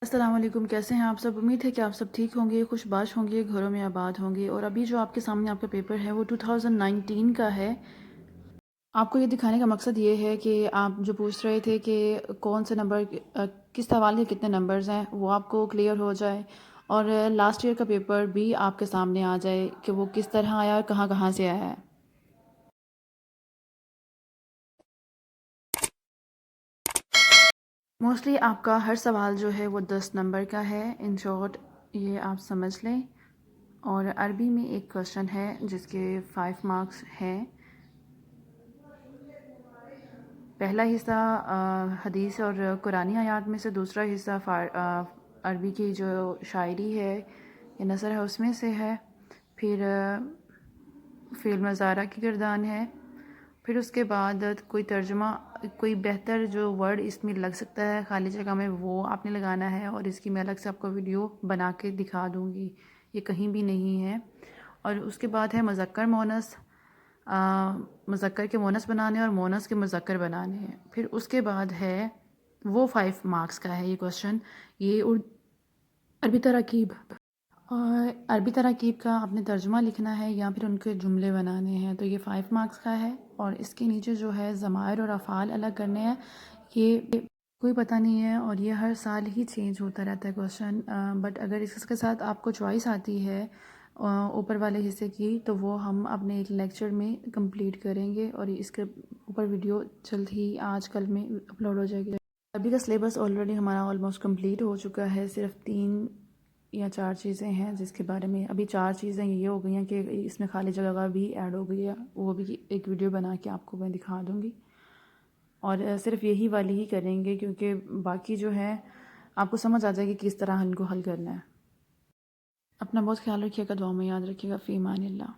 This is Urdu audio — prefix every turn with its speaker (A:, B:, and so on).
A: السلام علیکم، کیسے ہیں آپ سب؟ امید ہے کہ آپ سب ٹھیک ہوں گے، خوش باش ہوں گے، گھروں میں آباد ہوں گے۔ اور ابھی جو آپ کے سامنے آپ کا پیپر ہے وہ 2019 کا ہے۔ آپ کو یہ دکھانے کا مقصد یہ ہے کہ آپ جو پوچھ رہے تھے کہ کون سے نمبر کس سوال کے کتنے نمبرز ہیں وہ آپ کو کلیئر ہو جائے، اور لاسٹ ایئر کا پیپر بھی آپ کے سامنے آ جائے کہ وہ کس طرح آیا اور کہاں کہاں سے آیا ہے۔ موسٹلی آپ کا ہر سوال جو ہے وہ 10 نمبر کا ہے، ان شارٹ یہ آپ سمجھ لیں۔ اور عربی میں ایک کوشچن ہے جس کے 5 مارکس ہیں۔ پہلا حصہ حدیث اور قرآنی آیات میں سے، دوسرا حصہ عربی کی جو شاعری ہے یا نثر ہے اس میں سے ہے، پھر فعل مضارع کی گردان ہے، پھر اس کے بعد کوئی ترجمہ، کوئی بہتر جو ورڈ اس میں لگ سکتا ہے خالی جگہ میں وہ آپ نے لگانا ہے، اور اس کی میں الگ سے آپ کو ویڈیو بنا کے دکھا دوں گی، یہ کہیں بھی نہیں ہے۔ اور اس کے بعد ہے مذکر مونث، مذکر کے مونث بنانے اور مونث کے مذکر بنانے ہیں۔ پھر اس کے بعد ہے وہ 5 مارکس کا ہے یہ کوشچن، یہ عربی تراکیب، اور عربی تراکیب کا آپ نے ترجمہ لکھنا ہے یا پھر ان کے جملے بنانے ہیں، تو یہ 5 مارکس کا ہے۔ اور اس کے نیچے جو ہے ضمائر اور افعال الگ کرنے ہیں، یہ کوئی پتہ نہیں ہے، اور یہ ہر سال ہی چینج ہوتا رہتا ہے کوشچن، بٹ اگر اس کے ساتھ آپ کو چوائس آتی ہے اوپر والے حصے کی تو وہ ہم اپنے ایک لیکچر میں کمپلیٹ کریں گے، اور اس کے اوپر ویڈیو جلد ہی آج کل میں اپلوڈ ہو جائے گی۔ ابھی کا سلیبس آلریڈی ہمارا آلموسٹ کمپلیٹ ہو چکا ہے، صرف 3 یا 4 چیزیں ہیں جس کے بارے میں ابھی 4 چیزیں یہ ہو گئی ہیں کہ اس میں خالی جگہ بھی ایڈ ہو گئی ہے، وہ بھی ایک ویڈیو بنا کے آپ کو میں دکھا دوں گی، اور صرف یہی والی ہی کریں گے کیونکہ باقی جو ہے آپ کو سمجھ آ جائے گی کہ کس طرح ان کو حل کرنا ہے۔ اپنا بہت خیال رکھیے گا، دعا میں یاد رکھیے گا۔ فی امان اللہ۔